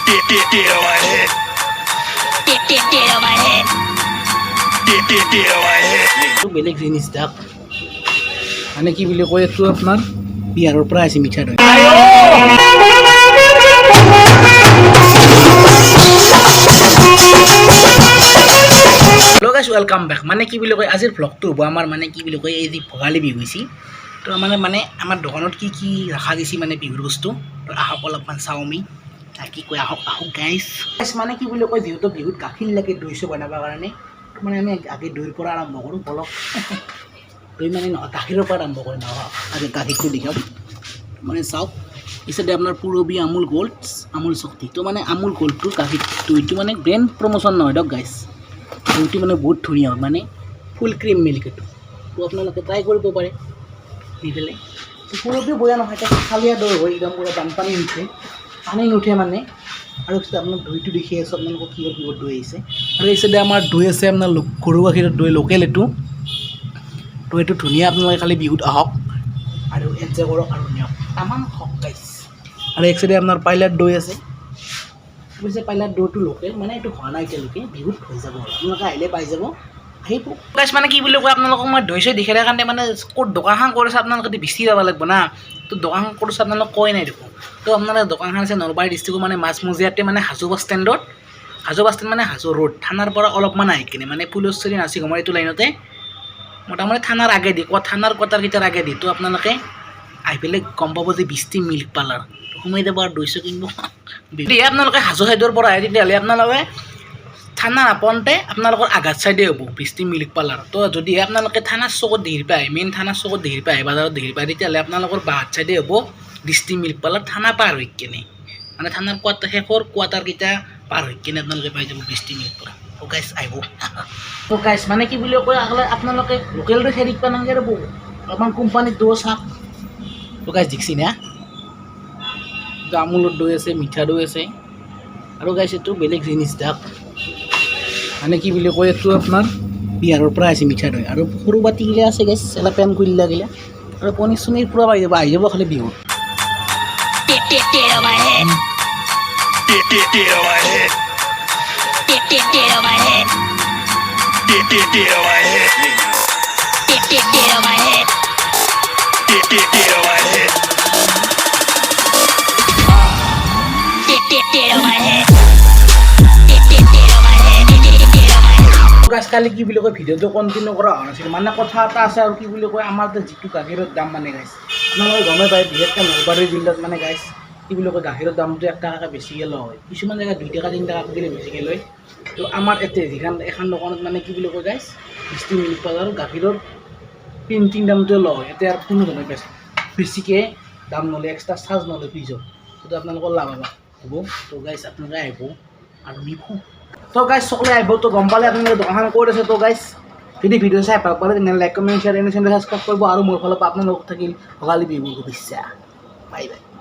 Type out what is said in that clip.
Dead on my head. Dead on my head. Dead on my head. বেলেগ জিনিস দাক মানে কি বুলি কয় এইটো আপোনাৰ বিহাৰৰ পৰা আহিছে মিঠা দৈ হেল্ল' গাইছ ৱেলকাম বেক মানে কি বুলি কয় আজিৰ ভ্লগটো হ'ব আমাৰ মানে কি বুলি কয় এই যে ভোগালী বিহু হৈছে তো মানে আমাৰ দোকানত কি কি ৰাখা গৈছে মানে বিহুৰ বস্তু তো আহক অলপমান চাওঁ আমি কি কয় আহক গাইছ মানে কি বুলি কয় যিহেতু বিহুত গাখীৰ লাগে দৈ চৈ বনাবৰ কাৰণে মানে আমি আগে দৈৰ পৰা আৰম্ভ কৰোঁ বলক দৈ মানে নহয় গাখীৰৰ পৰা আৰম্ভ কৰিম আগে গাখীৰটো দেখাম মানে চাওক পিছতে আপোনাৰ পুৰবী আমুল গোল্ড আমুল শক্তি তো মানে আমুল গোল্ডটোৰ গাখীৰ দৈটো মানে ব্ৰেণ্ড প্ৰমোশ্যন নহয় দিয়ক গাইছ দৈটো মানে বহুত ধুনীয়া হয় মানে ফুল ক্ৰীম মিল্ক এইটো তো আপোনালোকে ট্ৰাই কৰিব পাৰে দি পেলাই পুৰবীও বেয়া নহয় এতিয়া খালীয়া দৈ হয় একদম পূৰা বানপানী নুঠে পানী নুঠে মানে আৰু পিছত আপোনাৰ দৈটো দেখি আছোঁ আপোনালোকক কিহৰ দৈ আহিছে আৰু এই চাইডে আমাৰ দৈ আছে আপোনাৰ গৰু গাখীৰৰ দৈ লোকেল এইটো তো এইটো ধুনীয়া আপোনালোকে খালি বিহুত আহক আৰু এনজয় কৰক আৰু নিয়ক তামান হওক গাইছ আৰু এক চাইডে আপোনাৰ পাইলাৰ দৈ আছে পিছে পাইলাৰ দৈটো লোকেল মানে এইটো হোৱা নাই এতিয়ালৈকে বিহুত হৈ যাব আপোনালোকে আহিলে পাই যাব আহিব গাইছ মানে কি বুলি কয় আপোনালোকক মই দৈ চৈ দেখাৰ কাৰণে মানে ক'ত দোকানখন কৰিছে আপোনালোকে বেছি যাব লাগিব না তো দোকানখন কৰিছে আপোনালোক কয় নাই দেখোন তো আপোনালোকে দোকানখন আছে নলবাৰী ডিষ্ট্ৰিক্টৰ মানে মাজমজিয়াতে মানে হাজো বাছ ষ্টেণ্ড মানে হাজো ৰোড থানাৰ পৰা অলপমান আহি কিনে মানে ফুলশ্বৰী নাৰ্ছিং হোমৰ এইটো লাইনতে মোটামুটি থানাৰ আগেদি থানাৰ কোৱাটাৰকেইটাৰ আগেদি তো আপোনালোকে আহি পেলাই গম পাব যে বৃষ্টি মিল্ক পাৰ্লাৰ সোমাই যাব আৰু দৈ চৈ কিনিব যদি আপোনালোকে হাজো ছাইডৰ পৰা আহে তেতিয়াহ'লে আপোনালোকে থানা নাপাওঁতে আপোনালোকৰ আঘাত ছাইডে হ'ব বৃষ্টি মিল্ক পাৰ্লাৰ তো যদিহে আপোনালোকে থানাৰ চকত দেখিৰ পায় মেইন থানাৰ চকত দেখিৰ পায় বজাৰত দেখিৰ পায় তেতিয়াহ'লে আপোনালোকৰ বাহাত ছাইডে হ'ব বৃষ্টি মিল্ক পাৰ্লাৰ থানা পাৰ হৈ কিনে মানে থানাৰ শেষৰ কোৱাটাৰকেইটা পাৰ হৈ কিনে আপোনালোকে পাই যাব বৃষ্টি মিল্ক পাৰ্লাৰ তো গাইছ আহিব তো গাইছ মানে কি বুলি কয় আপোনালোকে লোকেল দৈ খেলিব নালাগে আৰু অলপমান কোম্পানীত দৈ চাওক তো গাইছ দেখিছি না আমুলৰ দৈ আছে মিঠা দৈ আছে আৰু গাইছ এইটো বেলেগ জিনিস দাক মানে কি বুলি কয় এইটো আপোনাৰ বিহাৰৰ পৰা আহিছে মিঠা দৈ আৰু সৰু বাতিগিলা আছে গাইছ এলা পেন কৰিলা গিলা আৰু পনীৰ চনীৰ পূৰা আহি যাব খালি বিহুত Dead on my head. Dead on my head. Dead on my head. Dead on my head. Dead on my head. Dead on my head. Dead on my head. কালি কি বুলি কয় ভিডিঅ'টো কণ্টিনিউ কৰা হোৱা নাছিল মানে কথা এটা আছে আৰু কি বুলি কয় আমাৰ যিটো গাখীৰৰ দাম মানে গাইছ আপোনালোকে গমেই পায় বিশেষকৈ নলবাৰী জিলাত মানে গাইছ কি বুলি কয় গাখীৰৰ দামটো 1 টাকাকৈ বেছিকৈ লোৱা হয় কিছুমান জেগাত 2 টাকা 3 টাকা দিলে বেছিকৈ লয় তো আমাৰ ইয়াতে এখন দোকানত মানে কি বুলি কয় গাইছ বৃষ্টি মিল্ক পাৰ্লাৰ গাখীৰৰ প্ৰিণ্টিং দামটোৱে লোৱা হয় ইয়াতে আৰু কোনো ধৰণৰ বেছিকৈ দাম নলয় এক্সট্ৰা চাৰ্জ নলয় ফিজৰ সেইটো আপোনালোকৰ লাভ হ'ব তো গাইছ আপোনালোকে আহিব আৰু নিব তো গাইছ সকলোৱে আহিব তো গম পালে আপোনালোকে দোকানখন ক'ত আছে তো গাইছ যদি ভিডিঅ' চাই ভাল পালে তেনেহ'লে লাইক কমেণ্ট শ্বেয়াৰ এনে চেনেল ছাবস্ক্ৰাইব কৰিব আৰু মোৰ ফালৰ পৰা আপোনালোকক থাকিল ভোগালী বিহুৰ শুভেচ্ছা বাই বাই